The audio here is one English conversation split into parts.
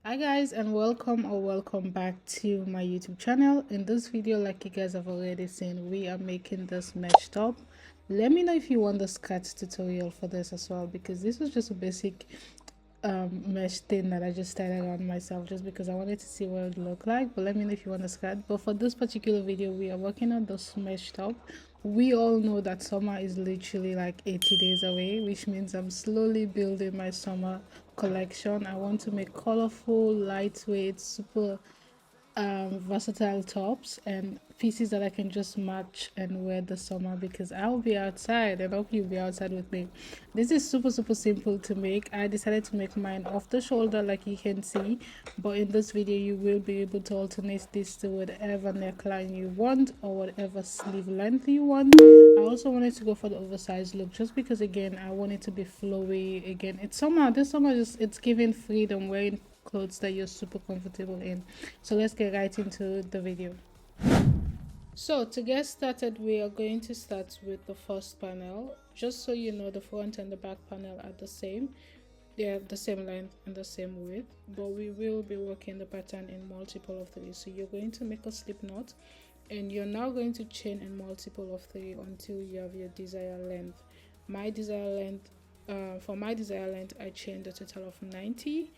Hi guys, and welcome back to my YouTube channel. In this video, like you guys have already seen, we are making this mesh top. Let me know if you want the skirt tutorial for this as well, because this was just a basic mesh thing that I just started on myself just because I wanted to see what it would look like. But let me know if you want the skirt. But for this particular video, we are working on this mesh top. We all know that summer is literally like 80 days away, which means I'm slowly building my summer collection. I want to make colorful, lightweight, super versatile tops and pieces that I can just match and wear this summer because I'll be outside and hope you'll be outside with me. This is super simple to make. I decided to make mine off the shoulder like you can see, but in this video you will be able to alternate this to whatever neckline you want or whatever sleeve length you want. I also wanted to go for the oversized look just because again I want it to be flowy. Again, it's summer. This summer just it's giving freedom wearing clothes that you're super comfortable in. So let's get right into the video. So to get started, we are going to start with the first panel. Just so you know, the front and the back panel are the same. They have the same length and the same width, but we will be working the pattern in multiple of 3. So you're going to make a slip knot and you're now going to chain in multiple of 3 until you have your desired length. For my desired length, I chained a total of 90.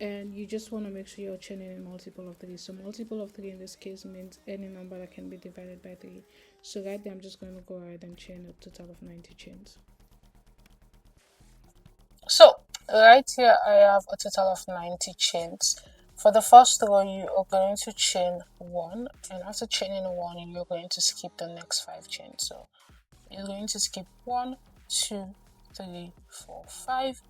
And you just want to make sure you're chaining in multiple of 3. So multiple of 3 in this case means any number that can be divided by 3. So right there I'm just going to go ahead and chain a total of 90 chains. So right here I have a total of 90 chains. For the first row you are going to chain 1, and after chaining 1 you're going to skip the next 5 chains. So you're going to skip 1, 2, 3, 4, 5,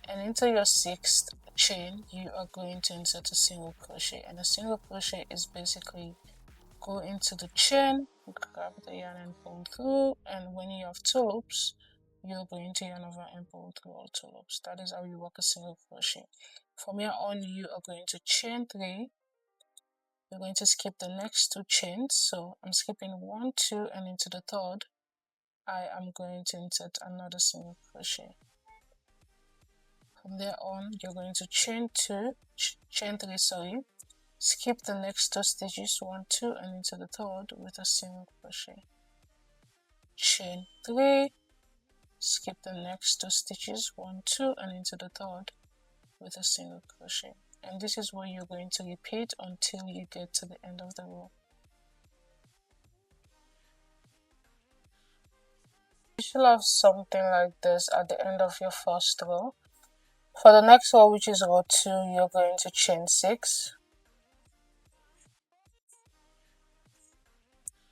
and into your 6th chain you are going to insert a single crochet, and a single crochet is basically go into the chain, grab the yarn and pull through, and when you have 2 loops you're going to yarn over and pull through all 2 loops. That is how you work a single crochet. From here on you are going to chain 3. You're going to skip the next 2 chains, so I'm skipping 1, 2, and into the 3rd I am going to insert another single crochet. From there on you're going to chain 3, skip the next 2 stitches, 1, 2, and into the 3rd with a single crochet. Chain 3, skip the next 2 stitches, 1, 2, and into the 3rd with a single crochet. And this is what you're going to repeat until you get to the end of the row. You should have something like this at the end of your first row. For the next row, which is row 2, you're going to chain 6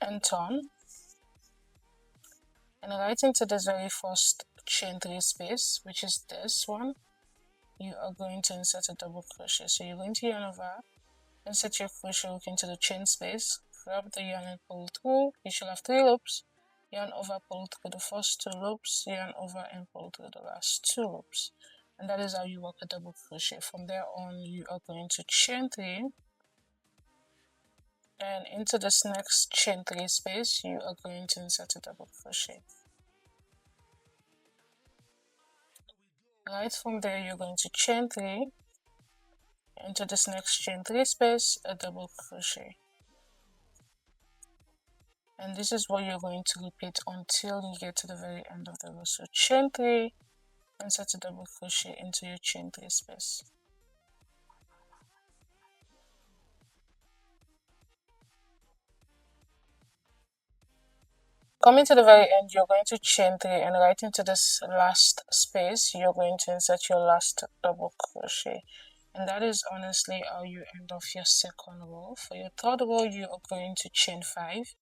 and turn, and right into this very first chain 3 space, which is this one, you are going to insert a double crochet. So you're going to yarn over, insert your crochet hook into the chain space, grab the yarn and pull through. You should have 3 loops. Yarn over, pull through the first 2 loops, yarn over and pull through the last 2 loops. And that is how you work a double crochet. From there on you are going to chain 3, and into this next chain 3 space you are going to insert a double crochet. Right from there you're going to chain 3, into this next chain 3 space, a double crochet. And this is what you're going to repeat until you get to the very end of the row. So chain 3, insert a double crochet into your chain 3 space. Coming to the very end, you're going to chain 3, and right into this last space you're going to insert your last double crochet. And that is honestly how you end off your second row. For your 3rd row you are going to chain 5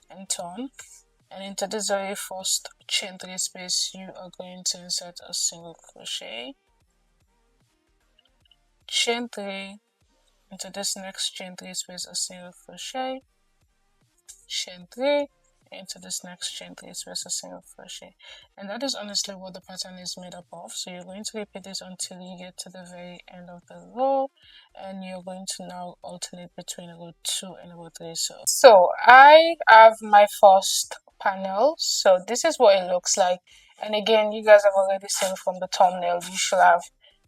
and turn, and into this very first chain 3 space you are going to insert a single crochet, chain 3, into this next chain 3 space a single crochet, chain 3, into this next chain 3 space a single crochet. And that is honestly what the pattern is made up of. So you're going to repeat this until you get to the very end of the row, and you're going to now alternate between row 2 and row 3. So I have my first panel, so this is what it looks like. And again, you guys have already seen from the thumbnail, you should have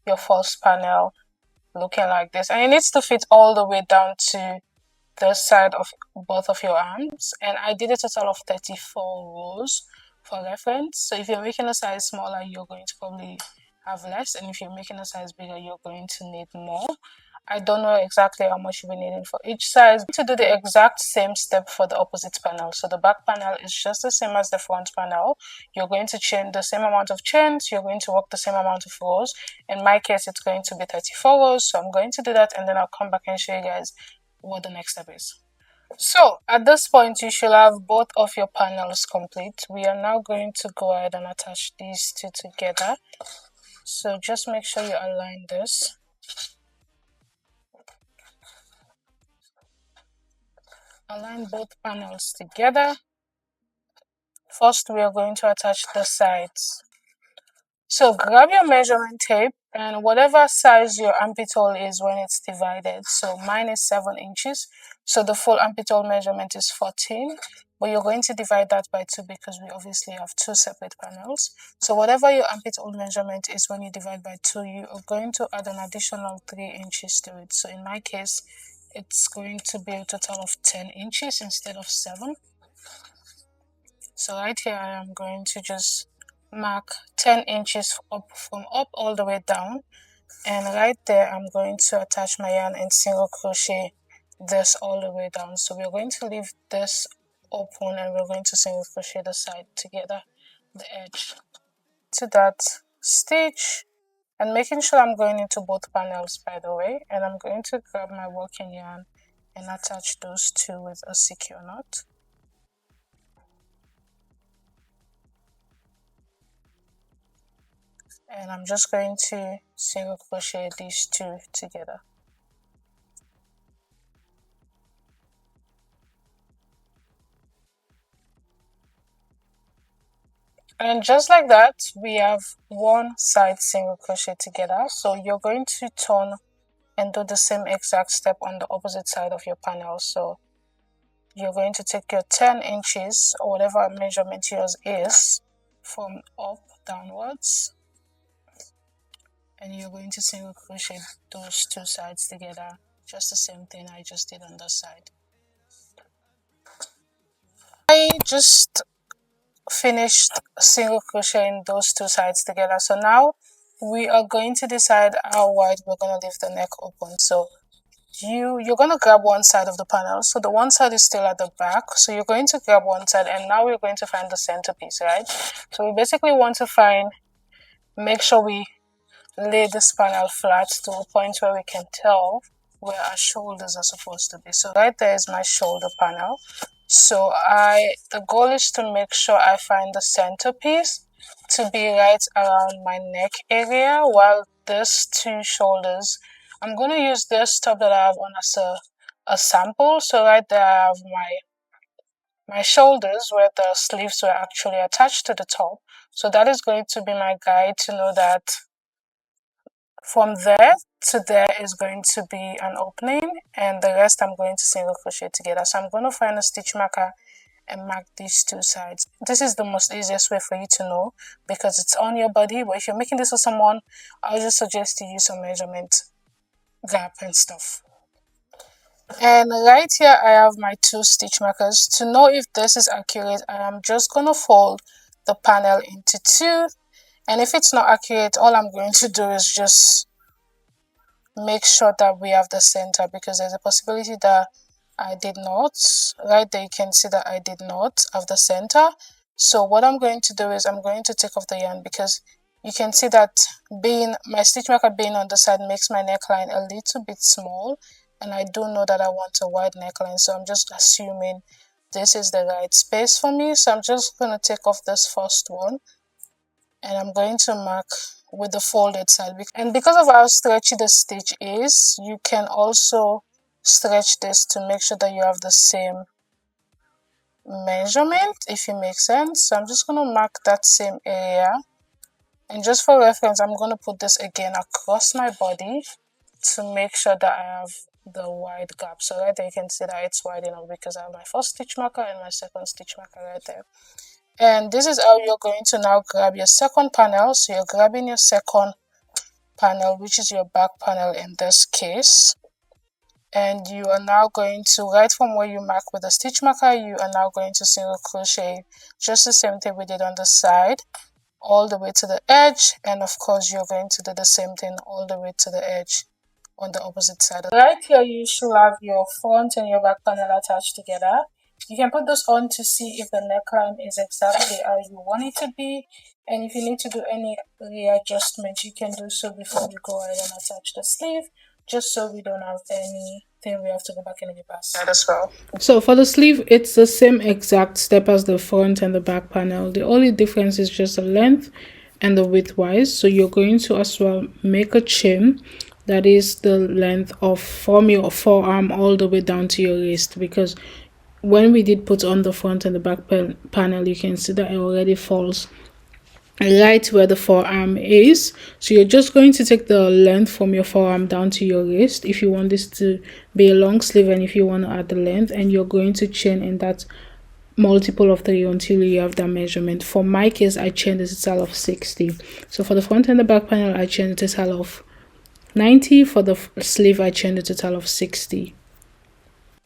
your first panel looking like this, and it needs to fit all the way down to the side of both of your arms. And I did a total of 34 rows for reference. So if you're making a size smaller, you're going to probably have less, and if you're making a size bigger, you're going to need more. I don't know exactly how much you'll be needing for each size. To do the exact same step for the opposite panel. So the back panel is just the same as the front panel. You're going to chain the same amount of chains. You're going to work the same amount of rows. In my case, it's going to be 34 rows. So I'm going to do that, and then I'll come back and show you guys what the next step is. So at this point, you should have both of your panels complete. We are now going to go ahead and attach these two together. So just make sure you align this. Align both panels together. First, we are going to attach the sides. So grab your measurement tape and whatever size your armpit hole is when it's divided. So mine is 7 inches. So the full armpit hole measurement is 14. But you're going to divide that by 2 because we obviously have 2 separate panels. So whatever your armpit hole measurement is when you divide by 2, you are going to add an additional 3 inches to it. So in my case, it's going to be a total of 10 inches instead of 7. So right here, I am going to just mark 10 inches up from up all the way down, and right there I'm going to attach my yarn and single crochet this all the way down. So we're going to leave this open and we're going to single crochet the side together, the edge to that stitch, and making sure I'm going into both panels, by the way. And I'm going to grab my working yarn and attach those two with a secure knot. And I'm just going to single crochet these two together. And just like that, we have one side single crochet together. So you're going to turn and do the same exact step on the opposite side of your panel. So you're going to take your 10 inches or whatever measurement yours is from up downwards, and you're going to single crochet those two sides together, just the same thing I just did on this side. I just finished single crocheting those two sides together. So now we are going to decide how wide we're going to leave the neck open. So you're going to grab one side of the panel. So the one side is still at the back, so you're going to grab one side, and now we're going to find the centerpiece, right? So we basically want to make sure we lay this panel flat to a point where we can tell where our shoulders are supposed to be. So right there is my shoulder panel. So the goal is to make sure I find the centerpiece to be right around my neck area, while these two shoulders, I'm going to use this top that I have on as a sample. So right there I have my shoulders where the sleeves were actually attached to the top. So that is going to be my guide to know that from there to there is going to be an opening, and the rest I'm going to single crochet together. So I'm going to find a stitch marker and mark these two sides. This is the most easiest way for you to know because it's on your body. But if you're making this for someone, I'll just suggest you use some measurement gap and stuff. And right here I have my two stitch markers. To know if this is accurate, I am just going to fold the panel into two, and if it's not accurate, all I'm going to do is just make sure that we have the center, because there's a possibility that I did not. Right there you can see that I did not have the center. So what I'm going to do is I'm going to take off the yarn, because you can see that my stitch marker being on the side makes my neckline a little bit small, and I do know that I want a wide neckline, so I'm just assuming this is the right space for me. So I'm just going to take off this first one, and I'm going to mark with the folded side. And because of how stretchy the stitch is, you can also stretch this to make sure that you have the same measurement, if it makes sense. So I'm just going to mark that same area, and just for reference I'm going to put this again across my body to make sure that I have the wide gap. So right there you can see that it's wide enough because I have my first stitch marker and my second stitch marker right there. And this is how you're going to now grab your second panel. So you're grabbing your second panel, which is your back panel in this case. And you are now going to, right from where you mark with a stitch marker, you are now going to single crochet just the same thing we did on the side all the way to the edge, and of course you're going to do the same thing all the way to the edge on the opposite side. Right here you should have your front and your back panel attached together. You can put this on to see if the neckline is exactly how you want it to be, and if you need to do any readjustment you can do so before you go ahead and attach the sleeve, just so we don't have anything we have to go back and reverse as well. So for the sleeve, it's the same exact step as the front and the back panel. The only difference is just the length and the width wise. So you're going to as well make a chain that is the length of from your forearm all the way down to your wrist, because when we did put on the front and the back panel, you can see that it already falls right where the forearm is. So you're just going to take the length from your forearm down to your wrist if you want this to be a long sleeve, and if you want to add the length, and you're going to chain in that multiple of 3 until you have that measurement. For my case, I chained a total of 60. So for the front and the back panel, I chained a total of 90. For the sleeve, I chained a total of 60.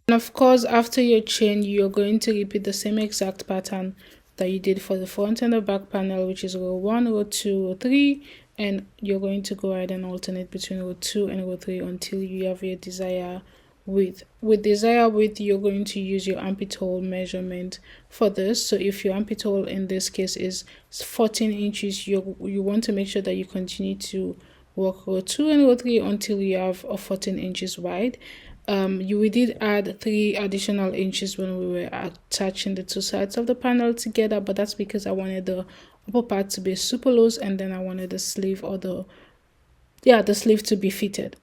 And of course, after your chain, you're going to repeat the same exact pattern that you did for the front and the back panel, which is row 1, row 2, row 3, and you're going to go ahead and alternate between row 2 and row 3 until you have your desired width. With desired width, you're going to use your armpit hole measurement for this. So if your armpit hole in this case is 14 inches, you want to make sure that you continue to work row 2 and row 3 until you have a 14 inches wide. We did add 3 additional inches when we were attaching the two sides of the panel together, but that's because I wanted the upper part to be super loose, and then I wanted the sleeve or the sleeve to be fitted.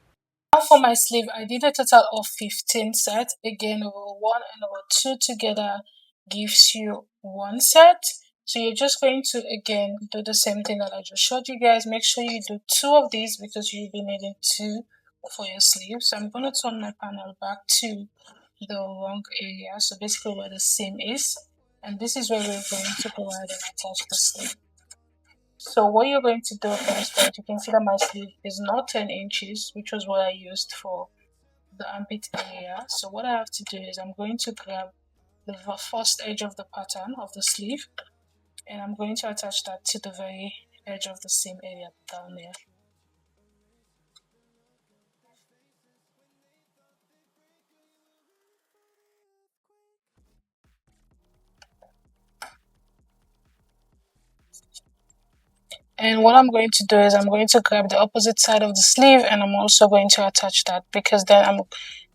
Now for my sleeve, I did a total of 15 sets. Again, row 1 and row 2 together gives you 1 set. So you're just going to again do the same thing that I just showed you guys. Make sure you do 2 of these because you'll be needing 2 for your sleeve. So I'm going to turn my panel back to the wrong area, so basically where the seam is, and this is where we're going to go ahead and attach the sleeve. So what you're going to do for this part, you can see that my sleeve is not 10 inches, which was what I used for the armpit area. So what I have to do is I'm going to grab the first edge of the pattern of the sleeve, and I'm going to attach that to the very edge of the seam area down there. And what I'm going to do is I'm going to grab the opposite side of the sleeve, and I'm also going to attach that, because then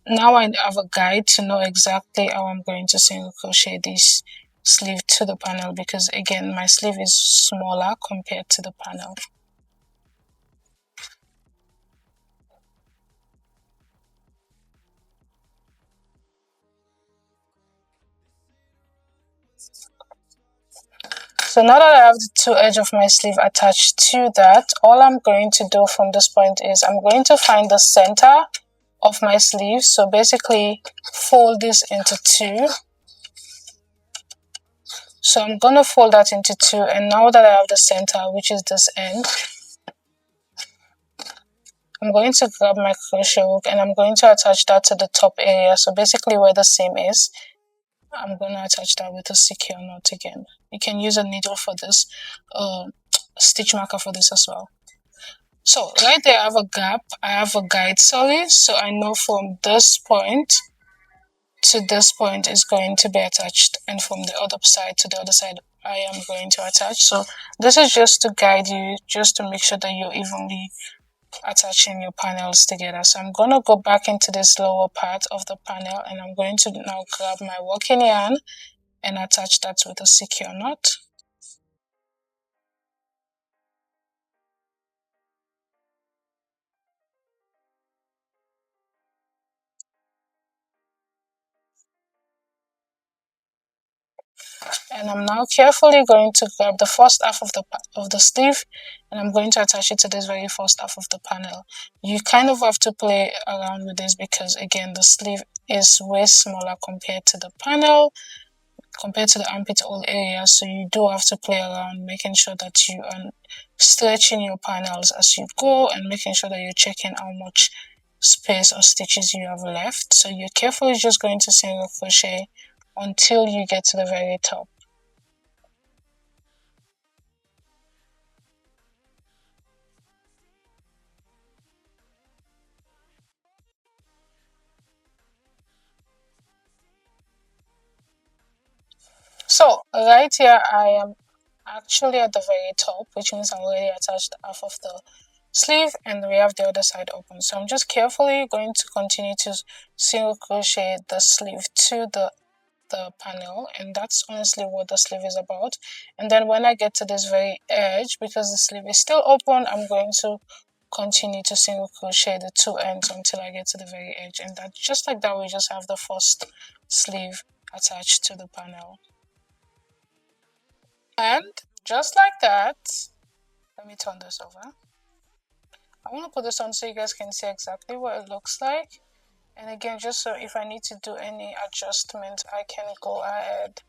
now I have a guide to know exactly how I'm going to single crochet this sleeve to the panel, because again my sleeve is smaller compared to the panel. So now that I have the two edges of my sleeve attached to that, all I'm going to do from this point is I'm going to find the center of my sleeve. So basically fold this into 2. So I'm going to fold that into 2, and now that I have the center, which is this end, I'm going to grab my crochet hook and I'm going to attach that to the top area. So basically where the seam is, I'm going to attach that with a secure knot again. You can use a needle for this, stitch marker for this as well. So right there I have a gap, I have a guide, sorry, so I know from this point to this point is going to be attached, and from the other side to the other side I am going to attach. So this is just to guide you, just to make sure that you're evenly attaching your panels together. So I'm going to go back into this lower part of the panel, and I'm going to now grab my working yarn and attach that with a secure knot. And I'm now carefully going to grab the first half of the sleeve, and I'm going to attach it to this very first half of the panel. You kind of have to play around with this because again the sleeve is way smaller compared to the panel. compared to the armpit hole area, so you do have to play around, making sure that you are stretching your panels as you go and making sure that you're checking how much space or stitches you have left. So you're carefully just going to single crochet until you get to the very top. So right here I am actually at the very top, which means I already attached half of the sleeve and we have the other side open. So I'm just carefully going to continue to single crochet the sleeve to the panel, and that's honestly what the sleeve is about. And then when I get to this very edge, because the sleeve is still open, I'm going to continue to single crochet the two ends until I get to the very edge, and that just like that we just have the first sleeve attached to the panel. And just like that, let me turn this over. I want to put this on so you guys can see exactly what it looks like. And again, just so if I need to do any adjustment, I can go ahead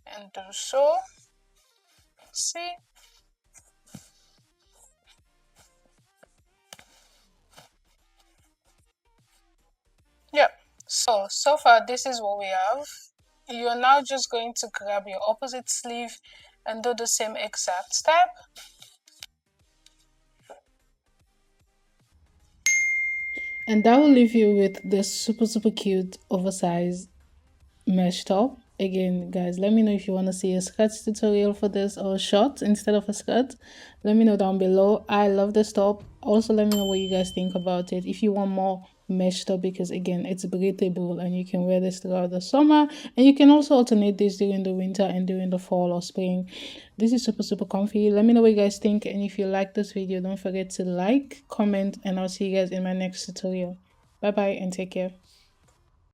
and do so. See? Yep. So far this is what we have. You're now just going to grab your opposite sleeve and do the same exact step. And that will leave you with this super cute oversized mesh top. Again, guys, let me know if you want to see a skirt tutorial for this or short instead of a skirt. Let me know down below. I love this top. Also, let me know what you guys think about it. If you want more mesh top, because again, it's breathable and you can wear this throughout the summer, and you can also alternate this during the winter and during the fall or spring. This is super comfy. Let me know what you guys think, and if you like this video, don't forget to like, comment, and I'll see you guys in my next tutorial. Bye bye and take care.